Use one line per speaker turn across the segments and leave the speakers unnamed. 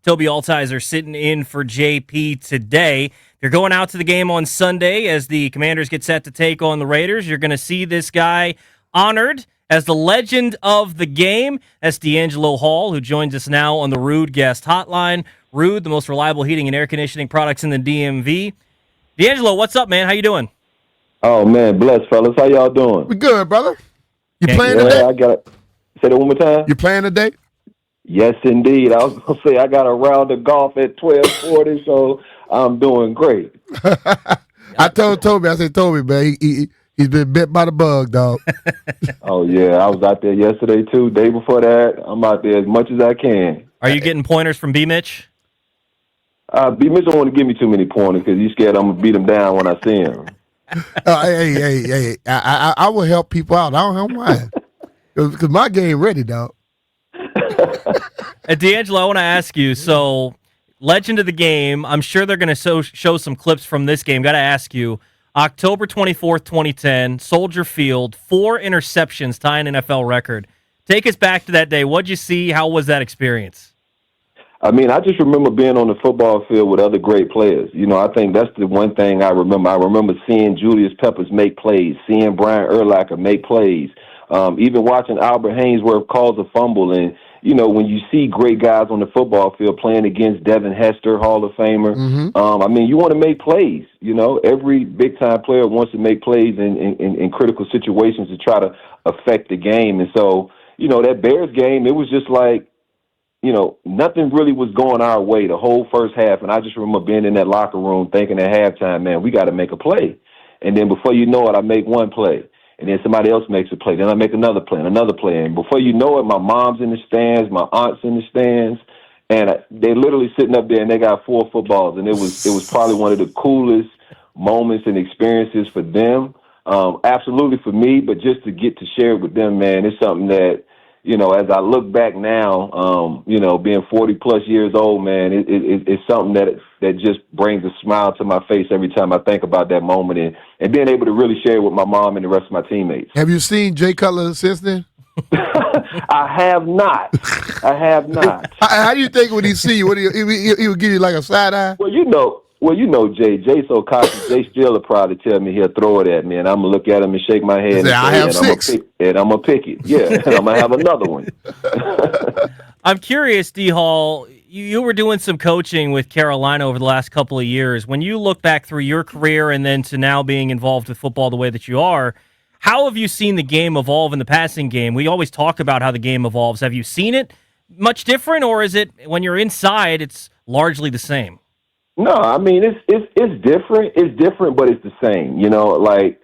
Tobi Altizer sitting in for JP today. You're going out to the game on Sunday as the Commanders get set to take on the Raiders. You're going to see this guy honored as the legend of the game. That's DeAngelo Hall, who joins us now on the Rude Guest Hotline. Rude, the most reliable heating and air conditioning products in the DMV. DeAngelo, what's up, man? How you doing?
Oh, man, bless, fellas. How y'all doing?
We good, brother. You
Yeah,
playing
Yeah,
today?
I got it. Say that one more time.
You playing today?
Yes, indeed. I was going to say I got a round of golf at 12:40, so I'm doing great.
I told Toby, I said, Toby, man, he's been bit by the bug, dog.
Oh, yeah, I was out there yesterday, too. Day before that, I'm out there as much as I can.
Are you getting pointers from BMitch?
BMitch don't want to give me too many pointers because he's scared I'm going to beat him down when I see him.
Hey, I will help people out. I don't mind. Because my game ready, dog.
DeAngelo, I want to ask you, so legend of the game, I'm sure they're going to show some clips from this game. Got to ask you, October 24th, 2010, Soldier Field, 4 interceptions, tying an NFL record. Take us back to that day. What'd you see? How was that experience?
I mean, I just remember being on the football field with other great players. You know, I think that's the one thing I remember. I remember seeing Julius Peppers make plays, seeing Brian Urlacher make plays, even watching Albert Haynesworth cause a fumble. And, you know, when you see great guys on the football field playing against Devin Hester, Hall of Famer, I mean, you want to make plays. You know, every big-time player wants to make plays in critical situations to try to affect the game. And so, you know, that Bears game, it was just like, you know, nothing really was going our way the whole first half. And I just remember being in that locker room thinking at halftime, man, we got to make a play. And then before you know it, I make one play. And then somebody else makes a play. Then I make another play and another play. And before you know it, my mom's in the stands, my aunt's in the stands. And they literally sitting up there and they got 4 footballs. And it was probably one of the coolest moments and experiences for them. Absolutely for me, but just to get to share it with them, man, it's something that, you know, as I look back now, you know, being 40-plus years old, man, it's something that just brings a smile to my face every time I think about that moment and being able to really share it with my mom and the rest of my teammates.
Have you seen Jay Cutler since then?
I have not.
How do you think when he see you? He would give you like a side eye?
Well, you know, Jay so cocky. Jay still will probably tell me he'll throw it at me, and I'm gonna look at him and shake my head.
I have 6,
and I'm gonna pick it. Yeah, and I'm gonna have another one.
I'm curious, D. Hall, you were doing some coaching with Carolina over the last couple of years. When you look back through your career and then to now being involved with football the way that you are, how have you seen the game evolve in the passing game? We always talk about how the game evolves. Have you seen it much different, or is it when you're inside, it's largely the same?
No, I mean it's different. It's different, but it's the same. You know, like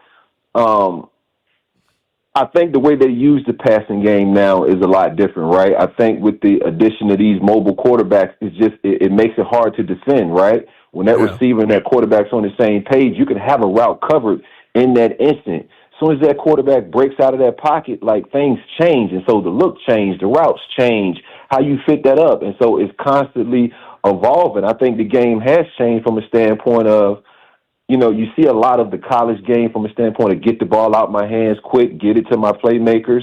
I think the way they use the passing game now is a lot different, right? I think with the addition of these mobile quarterbacks, it makes it hard to defend, right? When that receiver and that quarterback's on the same page, you can have a route covered in that instant. As soon as that quarterback breaks out of that pocket, like things change, and so the look change, the routes change, how you fit that up, and so it's constantly evolving. I think the game has changed from a standpoint of, you know, you see a lot of the college game from a standpoint of get the ball out my hands quick, get it to my playmakers,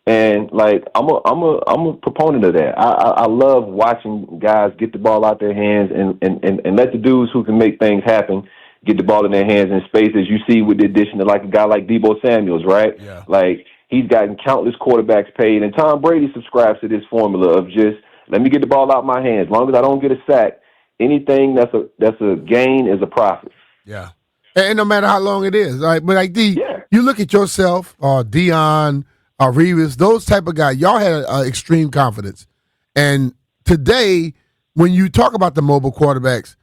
and like I'm a proponent of that. I love watching guys get the ball out their hands and let the dudes who can make things happen get the ball in their hands in space, as you see with the addition of like a guy like Deebo Samuels, right?
Yeah.
Like he's gotten countless quarterbacks paid, and Tom Brady subscribes to this formula of just let me get the ball out my hands. As long as I don't get a sack, anything that's a gain is a profit.
Yeah. And no matter how long it is. Right? But like you look at yourself, Deion, Revis, those type of guys, y'all had extreme confidence. And today, when you talk about the mobile quarterbacks,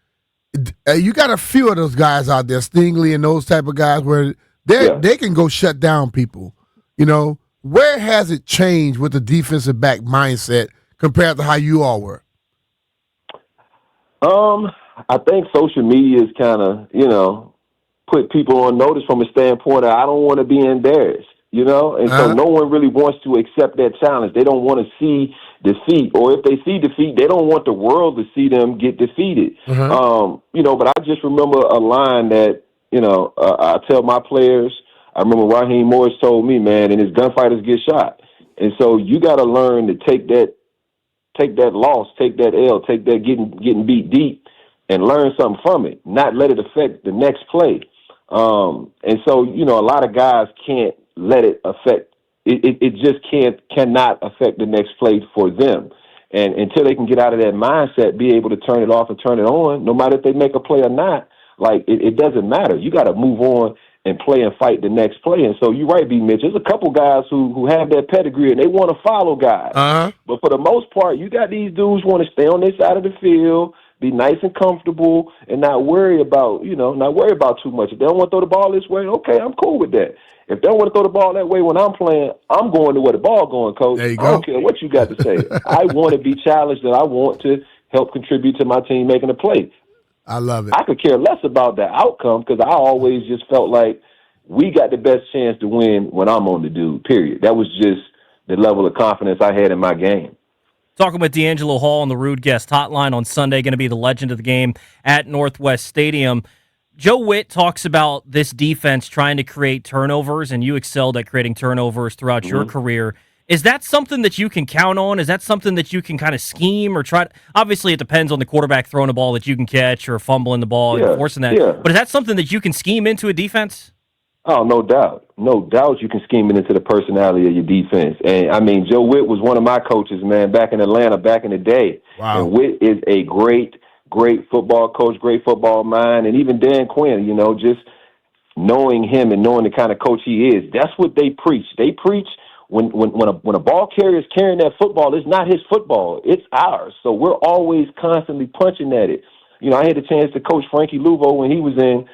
you got a few of those guys out there, Stingley and those type of guys, where they can go shut down people. You know, where has it changed with the defensive back mindset compared to how you all were?
I think social media is kind of, you know, put people on notice from a standpoint of I don't want to be embarrassed, you know? And so no one really wants to accept that challenge. They don't want to see defeat, or if they see defeat, they don't want the world to see them get defeated. You know, but I just remember a line that, you know, I tell my players. I remember Raheem Morris told me, man, and his gunfighters get shot. And so you got to learn to take that take that loss, take that L, take that getting beat deep, and learn something from it. Not let it affect the next play. And so, a lot of guys can't let it affect. It just cannot affect the next play for them. And until they can get out of that mindset, be able to turn it off and turn it on, no matter if they make a play or not, like it doesn't matter. You got to move on and play and fight the next play. And so you're right, BMitch. There's a couple guys who have that pedigree and they want to follow guys.
Uh-huh.
But for the most part, you got these dudes who want to stay on this side of the field, be nice and comfortable, and not worry about too much. If they don't want to throw the ball this way, okay, I'm cool with that. If they don't want to throw the ball that way when I'm playing, I'm going to where the ball going, Coach.
There you go.
I don't care what you got to say. I want to be challenged and I want to help contribute to my team making a play.
I love it.
I could care less about the outcome because I always just felt like we got the best chance to win when I'm on the dude, period. That was just the level of confidence I had in my game.
Talking with DeAngelo Hall on the Rude Guest Hotline on Sunday, going to be the legend of the game at Northwest Stadium. Joe Witt talks about this defense trying to create turnovers, and you excelled at creating turnovers throughout your career. Is that something that you can count on? Is that something that you can kind of scheme or try to, obviously it depends on the quarterback throwing a ball that you can catch or fumbling the ball and forcing that.
Yeah.
But is that something that you can scheme into a defense?
Oh, no doubt. No doubt you can scheme it into the personality of your defense. And, I mean, Joe Witt was one of my coaches, man, back in Atlanta, back in the day.
Wow.
And Witt is a great football coach, great football mind. And even Dan Quinn, just knowing him and knowing the kind of coach he is, that's what they preach. They preach when a ball carrier is carrying that football, it's not his football, it's ours. So we're always constantly punching at it. I had a chance to coach Frankie Luvo when he was in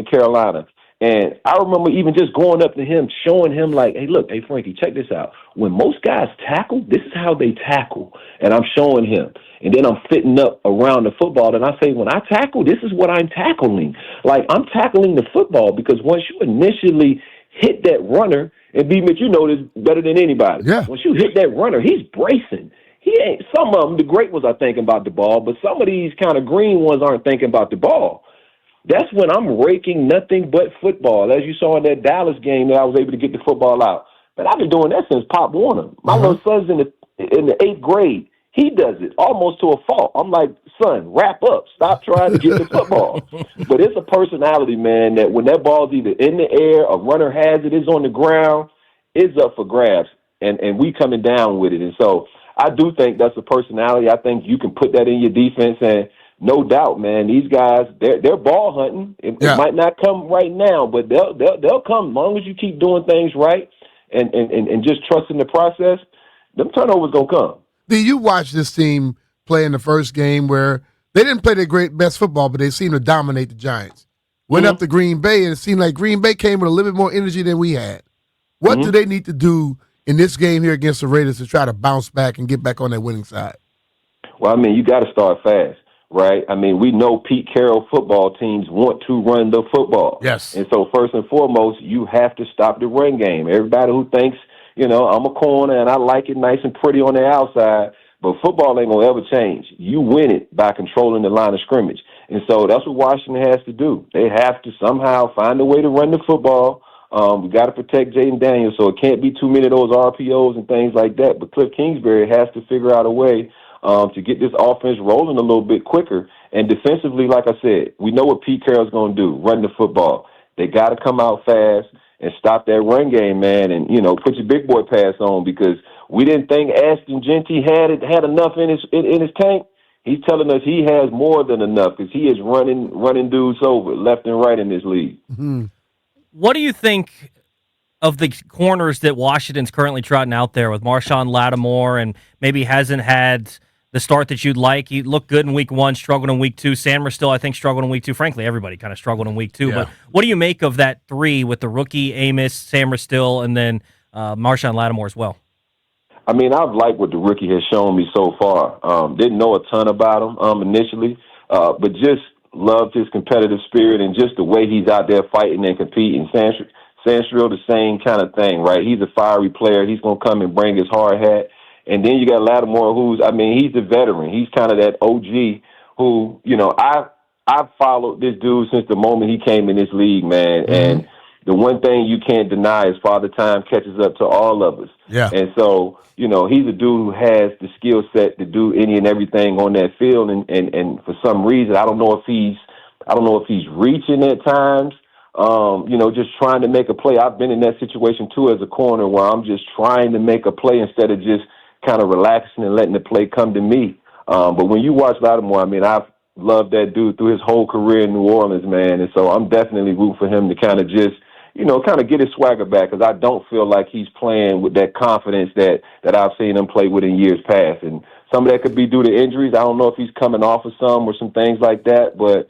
Carolina. And I remember even just going up to him, showing him like, hey, look, hey, Frankie, check this out. When most guys tackle, this is how they tackle. And I'm showing him. And then I'm fitting up around the football. And I say, when I tackle, this is what I'm tackling. Like, I'm tackling the football because once you initially hit that runner, and BMitch, you know this better than anybody.
Yeah.
Once you hit that runner, he's bracing. Some of them, the great ones are thinking about the ball, but some of these kind of green ones aren't thinking about the ball. That's when I'm raking nothing but football. As you saw in that Dallas game that I was able to get the football out. But I've been doing that since Pop Warner. My little son's in the 8th grade. He does it almost to a fault. I'm like, son, wrap up. Stop trying to get the football. But it's a personality, man, that when that ball's either in the air, a runner has it, it's on the ground, it's up for grabs. And we coming down with it. And so I do think that's a personality. I think you can put that in your defense. And no doubt, man, these guys, they're ball hunting. It might not come right now, but they'll come as long as you keep doing things right and just trusting the process. Them turnovers gonna come.
You watch this team play in the first game where they didn't play their best football, but they seemed to dominate the Giants. Went up to Green Bay, and it seemed like Green Bay came with a little bit more energy than we had. What do they need to do in this game here against the Raiders to try to bounce back and get back on their winning side?
Well, I mean, you got to start fast. Right? I mean, we know Pete Carroll football teams want to run the football.
Yes.
And so first and foremost, you have to stop the run game. Everybody who thinks, I'm a corner and I like it nice and pretty on the outside, but football ain't going to ever change. You win it by controlling the line of scrimmage. And so that's what Washington has to do. They have to somehow find a way to run the football. We got to protect Jaden Daniels, so it can't be too many of those RPOs and things like that. But Cliff Kingsbury has to figure out a way to get this offense rolling a little bit quicker. And defensively, like I said, we know what Pete Carroll's going to do, run the football. They got to come out fast and stop that run game, man, and, put your big boy pass on because we didn't think Ashton Genty had enough in his tank. He's telling us he has more than enough because he is running dudes over left and right in this league.
Mm-hmm.
What do you think of the corners that Washington's currently trotting out there with Marshon, Lattimore, and maybe hasn't had the start that you'd like? He looked good in week 1, struggled in week 2. Sammer still, I think, struggled in week 2. Frankly, everybody kind of struggled in week 2.
Yeah.
But what do you make of that 3 with the rookie, Amos, Sammer still, and then Marshon Lattimore as well?
I mean, I've liked what the rookie has shown me so far. Didn't know a ton about him initially, but just loved his competitive spirit and just the way he's out there fighting and competing. Sanstrill, the same kind of thing, right? He's a fiery player. He's going to come and bring his hard hat. And then you got Lattimore, he's the veteran. He's kind of that OG who, I've followed this dude since the moment he came in this league, man.
Mm-hmm.
And the one thing you can't deny is Father Time catches up to all of us.
Yeah.
And so, he's a dude who has the skill set to do any and everything on that field. And for some reason, I don't know if he's reaching at times, just trying to make a play. I've been in that situation too as a corner where I'm just trying to make a play instead of just kind of relaxing and letting the play come to me. But when you watch Lattimore, I've loved that dude through his whole career in New Orleans, man. And so I'm definitely rooting for him to kind of just, kind of get his swagger back, because I don't feel like he's playing with that confidence that I've seen him play with in years past. And some of that could be due to injuries. I don't know if he's coming off of some or some things like that. But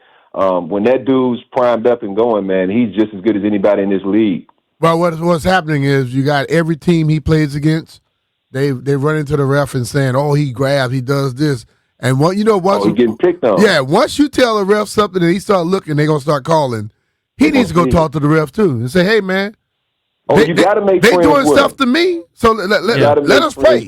when that dude's primed up and going, man, he's just as good as anybody in this league.
Well, what's happening is you got every team he plays against, they run into the ref and saying, oh, he grabs, he does this. And once
he's getting picked on.
Yeah, once you tell the ref something and he start looking, they're going to start calling. He needs to go talk to the ref, too, and say, hey, man.
You got to make
they
friends
doing
with
stuff
them.
to me, so let us pray.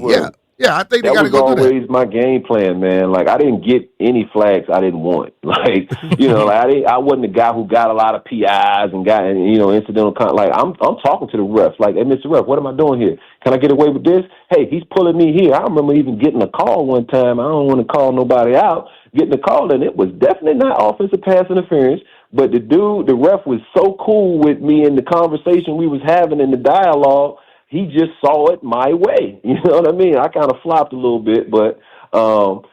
Yeah, I think they got to go do that.
That was always my game plan, man. Like, I didn't get any flags I didn't want. Like, I wasn't the guy who got a lot of PIs and got, incidental like, I'm talking to the refs. Like, hey, Mr. Ref, what am I doing here? Can I get away with this? Hey, he's pulling me here. I remember even getting a call one time. I don't want to call nobody out. Getting a call, and it was definitely not offensive pass interference. But the ref was so cool with me in the conversation we was having in the dialogue. He just saw it my way. You know what I mean? I kind of flopped a little bit, but so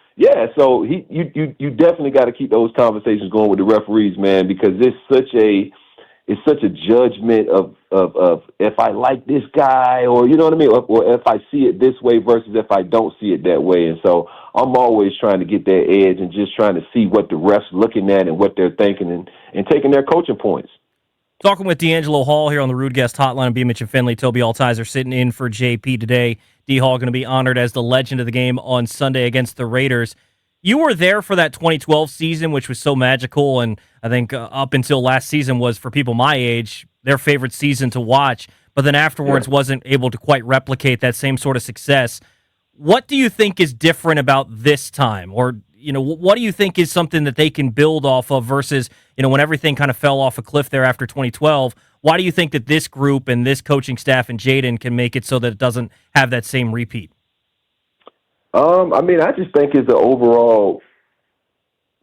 you definitely got to keep those conversations going with the referees, man, because it's such a judgment of if I like this guy, or you know what I mean, or if I see it this way versus if I don't see it that way. And so I'm always trying to get that edge and just trying to see what the refs looking at and what they're thinking and taking their coaching points.
Talking with DeAngelo Hall here on the Rude Guest Hotline of BMitch and Finlay. Tobi Altizer sitting in for JP today. D. Hall going to be honored as the legend of the game on Sunday against the Raiders. You were there for that 2012 season, which was so magical, and I think up until last season was, for people my age, their favorite season to watch, but then afterwards wasn't able to quite replicate that same sort of success. What do you think is different about this time? Or, what do you think is something that they can build off of versus, when everything kind of fell off a cliff there after 2012? Why do you think that this group and this coaching staff and Jaden can make it so that it doesn't have that same repeat?
I just think it's the overall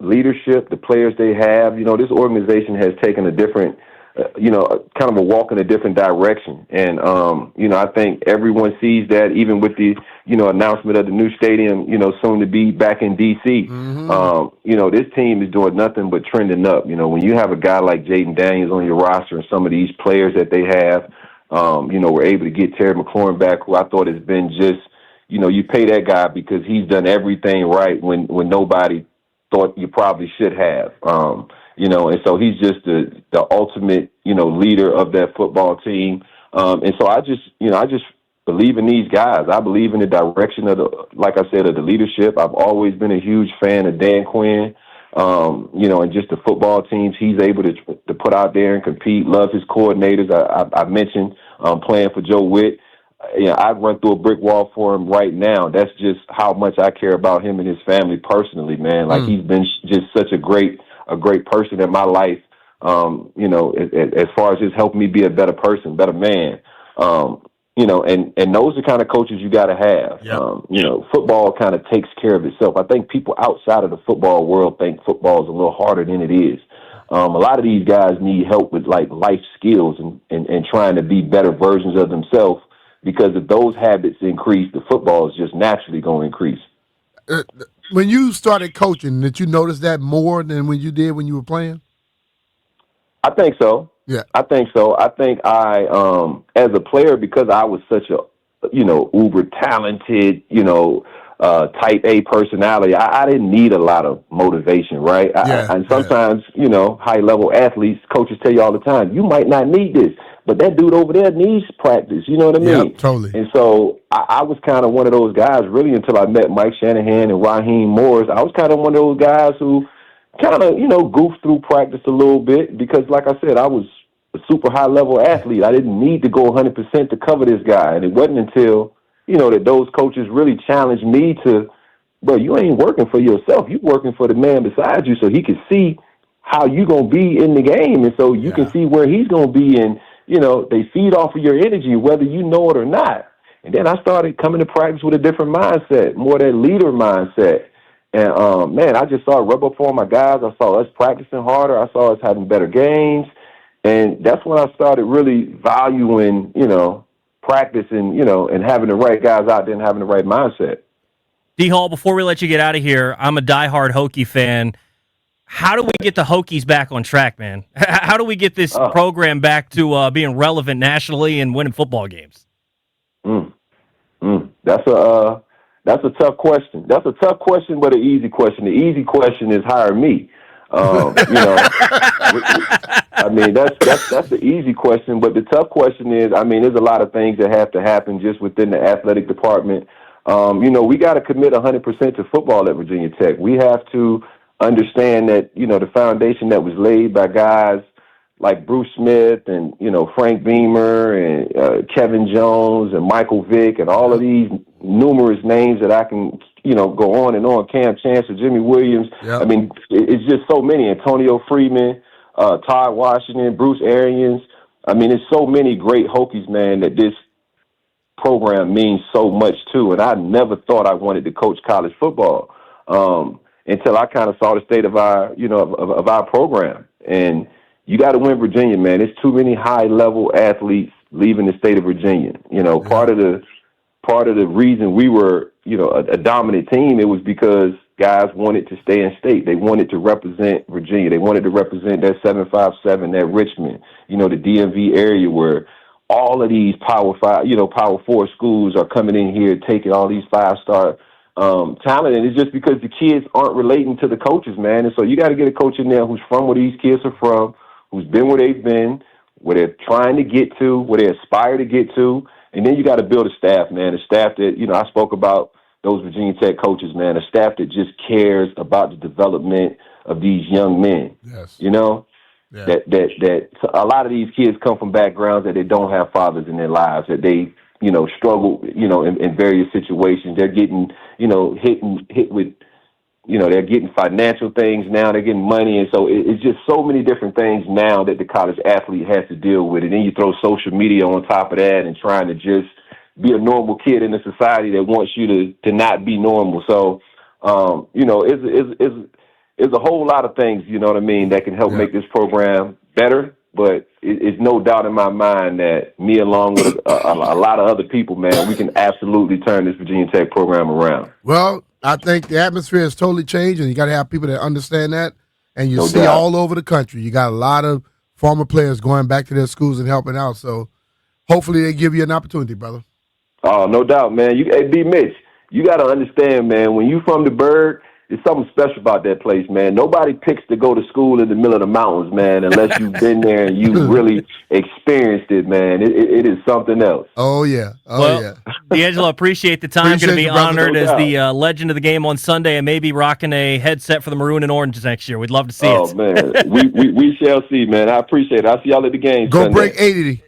leadership, the players they have. This organization has taken a different, kind of a walk in a different direction. And, I think everyone sees that, even with the, announcement of the new stadium, soon to be back in D.C. Mm-hmm. This team is doing nothing but trending up. When you have a guy like Jaden Daniels on your roster and some of these players that they have, we're able to get Terry McLaurin back, who I thought has been just, you pay that guy because he's done everything right when nobody thought you probably should have. And so he's just the ultimate, leader of that football team. And so I just believe in these guys. I believe in the direction of the leadership. I've always been a huge fan of Dan Quinn, and just the football teams he's able to put out there and compete. Love his coordinators. I mentioned playing for Joe Witt. I'd run through a brick wall for him right now. That's just how much I care about him and his family personally, man. Like, he's been just such a great person in my life, as far as just helping me be a better person, better man. And those are the kind of coaches you got to have. Yep. Football kind of takes care of itself. I think people outside of the football world think football is a little harder than it is. A lot of these guys need help with like life skills and trying to be better versions of themselves, because if those habits increase, the football is just naturally going to increase.
When you started coaching, did you notice that more than when you did when you were playing?
I think so.
Yeah,
I think so. I think I, as a player, because I was such a, uber talented, type A personality, I didn't need a lot of motivation, right? And sometimes, high level athletes, coaches tell you all the time, you might not need this, but that dude over there needs practice. You know what I mean?
Yeah, totally.
And so I was kind of one of those guys, really, until I met Mike Shanahan and Raheem Morris. I was kind of one of those guys who kind of, goofed through practice a little bit because, like I said, I was a super high-level athlete. I didn't need to go 100% to cover this guy. And it wasn't until, that those coaches really challenged me to, bro, you ain't working for yourself. You working for the man beside you so he can see how you going to be in the game. And so you can see where he's going to be. And, they feed off of your energy, whether you know it or not. And then I started coming to practice with a different mindset, more that leader mindset. And, man, I just saw it rub up on my guys. I saw us practicing harder. I saw us having better games. And that's when I started really valuing, practice and, and having the right guys out there and having the right mindset.
D-Hall, before we let you get out of here, I'm a diehard Hokie fan. How do we get the Hokies back on track, man? How do we get this program back to being relevant nationally and winning football games?
That's a tough question. That's a tough question, but an easy question. The easy question is hire me. I mean, that's the easy question, but the tough question is, I mean, there's a lot of things that have to happen just within the athletic department. We got to commit 100% to football at Virginia Tech. We have to understand that, the foundation that was laid by guys like Bruce Smith and, Frank Beamer and Kevin Jones and Michael Vick and all of these numerous names that I can, go on and on, Cam Chancellor, Jimmy Williams. Yep. I mean, it's just so many. Antonio Freeman, Todd Washington, Bruce Arians. I mean, it's so many great Hokies, man, that this program means so much to. And I never thought I wanted to coach college football until I kind of saw the state of our, of our program. And you got to win Virginia, man. There's too many high-level athletes leaving the state of Virginia. Part of the reason we were, a dominant team, it was because guys wanted to stay in state. They wanted to represent Virginia. They wanted to represent that 757, that Richmond, the DMV area where all of these Power 4 schools are coming in here taking all these 5-star talent. And it's just because the kids aren't relating to the coaches, man. And so you got to get a coach in there who's from where these kids are from, who's been where they've been, where they're trying to get to, where they aspire to get to. And then you got to build a staff, man, a staff that, I spoke about those Virginia Tech coaches, man, a staff that just cares about the development of these young men. Yes. Yeah. That a lot of these kids come from backgrounds that they don't have fathers in their lives, that they, struggle, in various situations. They're getting, hit with, they're getting financial things now, they're getting money. And so it's just so many different things now that the college athlete has to deal with. And then you throw social media on top of that and trying to just be a normal kid in a society that wants you to not be normal. So, it's a whole lot of things, that can help make this program better. But it's no doubt in my mind that me, along with a lot of other people, man, we can absolutely turn this Virginia Tech program around.
Well, I think the atmosphere has totally changed, and you got to have people that understand that. And you see all over the country, you got a lot of former players going back to their schools and helping out. So hopefully they give you an opportunity, brother. Oh,
no doubt, man. BMitch, you got to understand, man, when you from the Bird, there's something special about that place, man. Nobody picks to go to school in the middle of the mountains, man, unless you've been there and you really experienced it, man. It is something else.
Oh, yeah.
DeAngelo, appreciate the time. Going to be honored as the legend of the game on Sunday and maybe rocking a headset for the Maroon and Orange next year. We'd love to see it.
Oh, man. we shall see, man. I appreciate it. I'll see y'all at the game
Go
Sunday.
Break 80.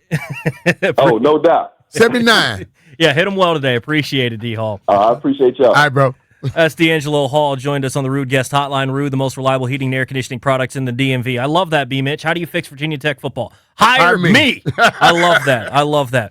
Oh, no doubt.
79.
Yeah, hit him well today. Appreciate it, D-Hall.
I appreciate y'all.
All right, bro.
That's DeAngelo Hall, joined us on the Rude Guest Hotline. Rude, the most reliable heating and air conditioning products in the DMV. I love that, BMitch. How do you fix Virginia Tech football? Hire me. I love that.